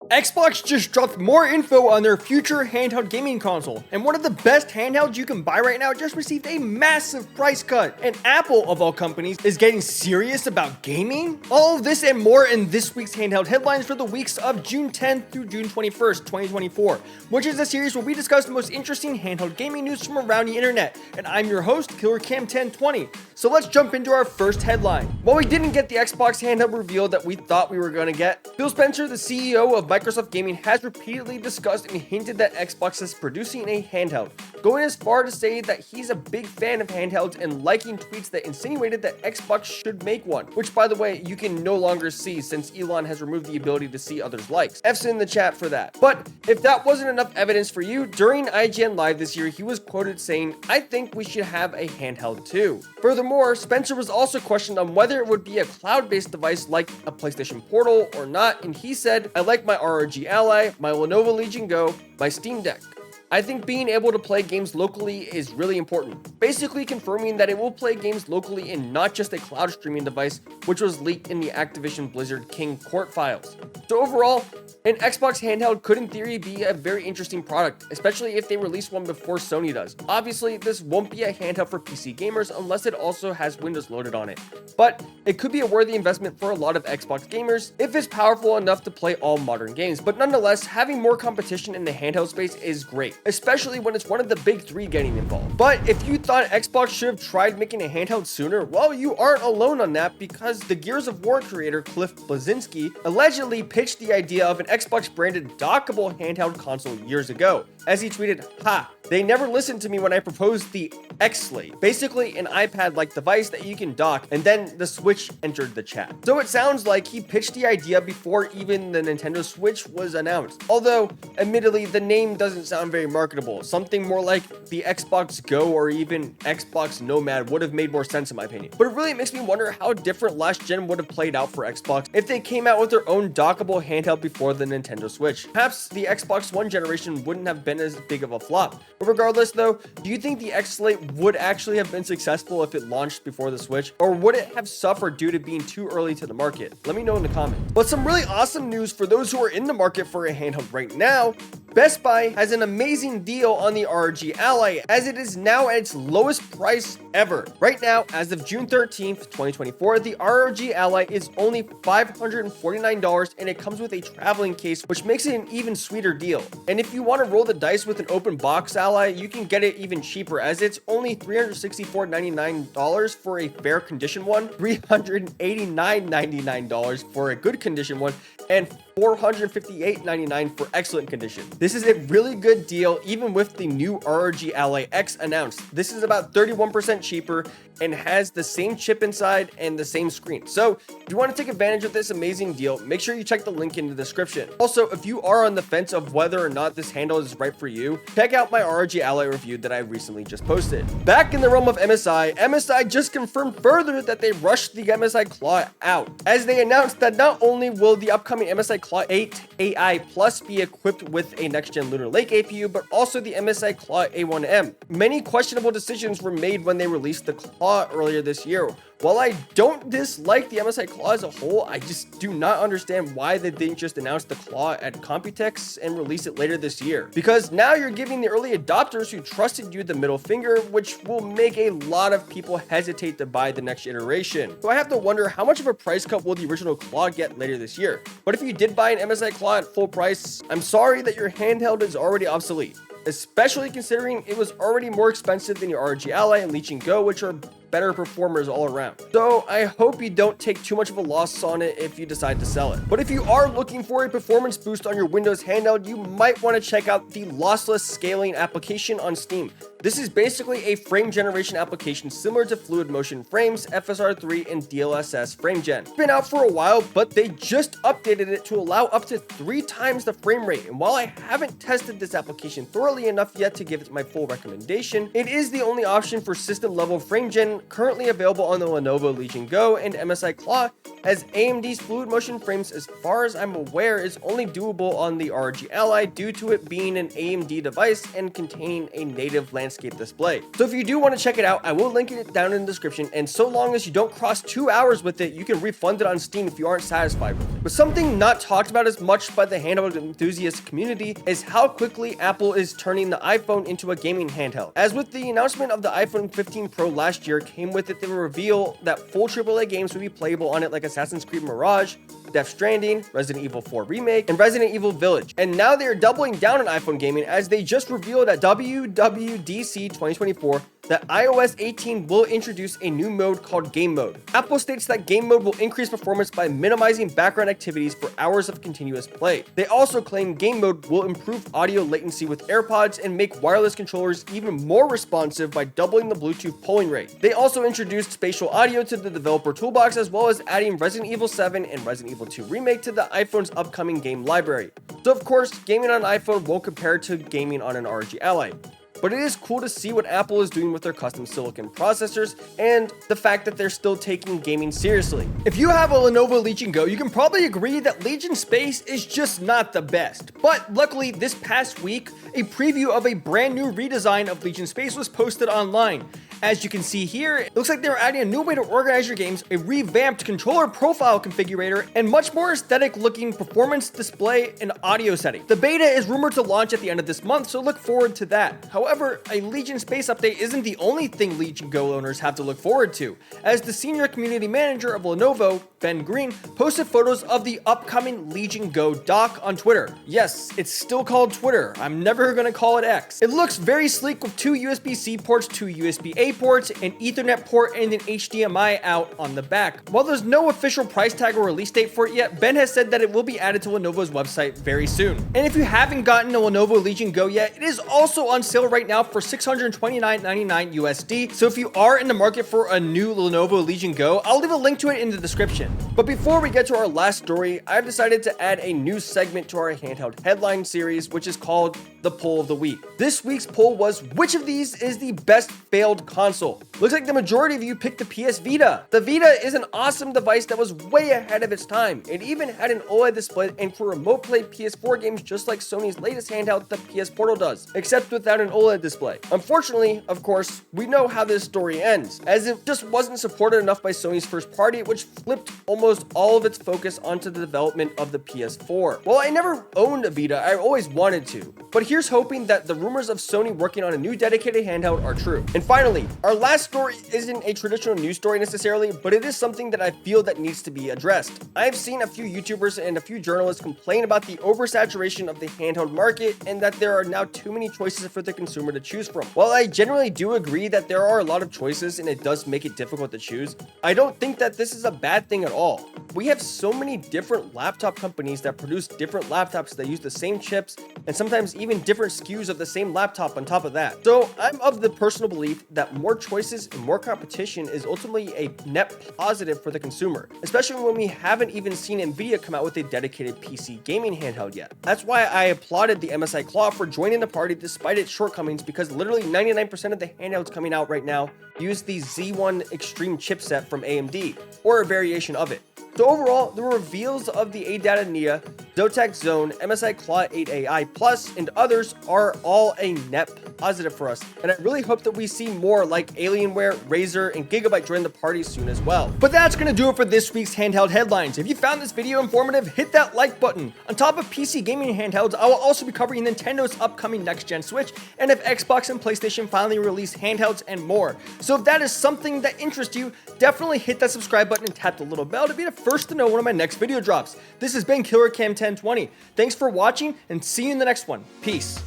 Xbox just dropped more info on their future handheld gaming console, and one of the best handhelds you can buy right now just received a massive price cut. And Apple, of all companies, is getting serious about gaming? All of this and more in this week's handheld headlines for the weeks of June 10th through June 21st, 2024, which is a series where we discuss the most interesting handheld gaming news from around the internet. And I'm your host, KillerCam1020. So let's jump into our first headline. While we didn't get the Xbox handheld reveal that we thought we were going to get, Phil Spencer, the CEO of Microsoft Gaming, has repeatedly discussed and hinted that Xbox is producing a handheld, going as far to say that he's a big fan of handhelds and liking tweets that insinuated that Xbox should make one, which, by the way, you can no longer see since Elon has removed the ability to see others' likes. F's in the chat for that. But if that wasn't enough evidence for you, during IGN Live this year, he was quoted saying, "I think we should have a handheld too." Furthermore, Spencer was also questioned on whether it would be a cloud-based device like a PlayStation Portal or not, and he said, "I like my ROG Ally, my Lenovo Legion Go, my Steam Deck. I think being able to play games locally is really important," basically confirming that it will play games locally and not just a cloud streaming device, which was leaked in the Activision Blizzard King court files. So overall, an Xbox handheld could in theory be a very interesting product, especially if they release one before Sony does. Obviously, this won't be a handheld for PC gamers unless it also has Windows loaded on it, but it could be a worthy investment for a lot of Xbox gamers if it's powerful enough to play all modern games. But nonetheless, having more competition in the handheld space is great, especially when it's one of the big three getting involved. But if you thought Xbox should have tried making a handheld sooner, well, you aren't alone on that, because the Gears of War creator Cliff Bleszinski allegedly pitched the idea of an Xbox branded dockable handheld console years ago. As he tweeted, "Ha, they never listened to me when I proposed the X-Slate," basically an iPad-like device that you can dock, and then the Switch entered the chat. So it sounds like he pitched the idea before even the Nintendo Switch was announced. Although, admittedly, the name doesn't sound very marketable. Something more like the Xbox Go or even Xbox Nomad would have made more sense in my opinion. But it really makes me wonder how different last gen would have played out for Xbox if they came out with their own dockable handheld before the Nintendo Switch. Perhaps the Xbox One generation wouldn't have been as big of a flop. But regardless though, do you think the X-Slate would actually have been successful if it launched before the Switch? Or would it have suffered due to being too early to the market? Let me know in the comments. But some really awesome news for those who are in the market for a handheld right now. Best Buy has an amazing deal on the ROG Ally, as it is now at its lowest price ever. Right now, as of June 13th, 2024, the ROG Ally is only $549, and it comes with a traveling case, which makes it an even sweeter deal. And if you want to roll the dice with an open box Ally, you can get it even cheaper, as it's only $364.99 for a fair condition one, $389.99 for a good condition one, and $458.99 for excellent condition. This is a really good deal even with the new ROG Ally X announced. This is about 31% cheaper and has the same chip inside and the same screen. So if you want to take advantage of this amazing deal, make sure you check the link in the description. Also, if you are on the fence of whether or not this handle is right for you, check out my ROG Ally review that I recently just posted. Back in the realm of MSI just confirmed further that they rushed the MSI Claw out, as they announced that not only will the upcoming MSI Claw 8 AI Plus be equipped with a next-gen Lunar Lake APU, but also the MSI Claw A1M. Many questionable decisions were made when they released the Claw earlier this year. While I don't dislike the MSI Claw as a whole, I just do not understand why they didn't just announce the Claw at Computex and release it later this year. Because now you're giving the early adopters who trusted you the middle finger, which will make a lot of people hesitate to buy the next iteration. So I have to wonder, how much of a price cut will the original Claw get later this year? But if you did buy an MSI Claw at full price, I'm sorry that your handheld is already obsolete, especially considering it was already more expensive than your ROG Ally and Legion Go, which are better performers all around. So I hope you don't take too much of a loss on it if you decide to sell it. But if you are looking for a performance boost on your Windows handheld, you might want to check out the Lossless Scaling application on Steam. This is basically a frame generation application similar to Fluid Motion Frames, FSR3, and DLSS Frame Gen. It's been out for a while, but they just updated it to allow up to 3 times the frame rate. And while I haven't tested this application thoroughly enough yet to give it my full recommendation, it is the only option for system level frame gen currently available on the Lenovo Legion Go and MSI Claw, as AMD's Fluid Motion Frames, as far as I'm aware, is only doable on the ROG Ally due to it being an AMD device and containing a native land landscape display. So if you do want to check it out, I will link it down in the description, and so long as you don't cross 2 hours with it, you can refund it on Steam if you aren't satisfied with it. But something not talked about as much by the handheld enthusiast community is how quickly Apple is turning the iPhone into a gaming handheld. As with the announcement of the iPhone 15 Pro last year, came with it the reveal that full AAA games would be playable on it, like Assassin's Creed Mirage, Death Stranding, Resident Evil 4 Remake, and Resident Evil Village. And now they are doubling down on iPhone gaming, as they just revealed at WWDC 2024 that iOS 18 will introduce a new mode called Game Mode. Apple states that Game Mode will increase performance by minimizing background activities for hours of continuous play. They also claim Game Mode will improve audio latency with AirPods and make wireless controllers even more responsive by doubling the Bluetooth polling rate. They also introduced spatial audio to the developer toolbox, as well as adding Resident Evil 7 and Resident Evil 2 Remake to the iPhone's upcoming game library. So of course, gaming on an iPhone won't compare to gaming on an ROG Ally. But it is cool to see what Apple is doing with their custom silicon processors and the fact that they're still taking gaming seriously. If you have a Lenovo Legion Go, you can probably agree that Legion Space is just not the best. But luckily, this past week, a preview of a brand new redesign of Legion Space was posted online. As you can see here, it looks like they're adding a new way to organize your games, a revamped controller profile configurator, and much more aesthetic looking performance display and audio setting. The beta is rumored to launch at the end of this month, so look forward to that. However, a Legion Space update isn't the only thing Legion Go owners have to look forward to, as the senior community manager of Lenovo, Ben Green, posted photos of the upcoming Legion Go dock on Twitter. Yes, it's still called Twitter. I'm never gonna call it X. It looks very sleek with 2 USB-C ports, 2 USB-A ports, an Ethernet port, and an HDMI out on the back. While there's no official price tag or release date for it yet, Ben has said that it will be added to Lenovo's website very soon. And if you haven't gotten a Lenovo Legion Go yet, it is also on sale right now for $629.99 USD. So if you are in the market for a new Lenovo Legion Go, I'll leave a link to it in the description. But before we get to our last story, I've decided to add a new segment to our handheld headline series, which is called the Poll of the Week. This week's poll was, which of these is the best failed console? Looks like the majority of you picked the PS Vita. The Vita is an awesome device that was way ahead of its time. It even had an OLED display and could remote play PS4 games just like Sony's latest handheld, the PS Portal does, except without an OLED display. Unfortunately, of course, we know how this story ends, as it just wasn't supported enough by Sony's first party, which flipped almost all of its focus onto the development of the PS4. While I never owned a Vita, I always wanted to. But here's hoping that the rumors of Sony working on a new dedicated handheld are true. And finally, our last story isn't a traditional news story necessarily, but it is something that I feel that needs to be addressed. I've seen a few YouTubers and a few journalists complain about the oversaturation of the handheld market and that there are now too many choices for the consumer to choose from. While I generally do agree that there are a lot of choices and it does make it difficult to choose, I don't think that this is a bad thing at all. We have so many different laptop companies that produce different laptops that use the same chips and sometimes even different SKUs of the same laptop on top of that. So I'm of the personal belief that more choices and more competition is ultimately a net positive for the consumer, especially when we haven't even seen Nvidia come out with a dedicated PC gaming handheld yet. That's why I applauded the MSI Claw for joining the party despite its shortcomings, because literally 99% of the handhelds coming out right now use the Z1 Extreme chipset from AMD, or a variation of it. So overall, the reveals of the ADATA Nia, Zotac Zone, MSI Claw 8 AI Plus, and others are all a net positive for us, and I really hope that we see more like Alienware, Razer, and Gigabyte join the party soon as well. But that's gonna do it for this week's handheld headlines. If you found this video informative, hit that like button. On top of PC gaming handhelds, I will also be covering Nintendo's upcoming next-gen Switch, and if Xbox and PlayStation finally release handhelds and more. So if that is something that interests you, definitely hit that subscribe button and tap the little bell to be the first to know when my next video drops. This has been KillerCam1020. Thanks for watching, and see you in the next one. Peace.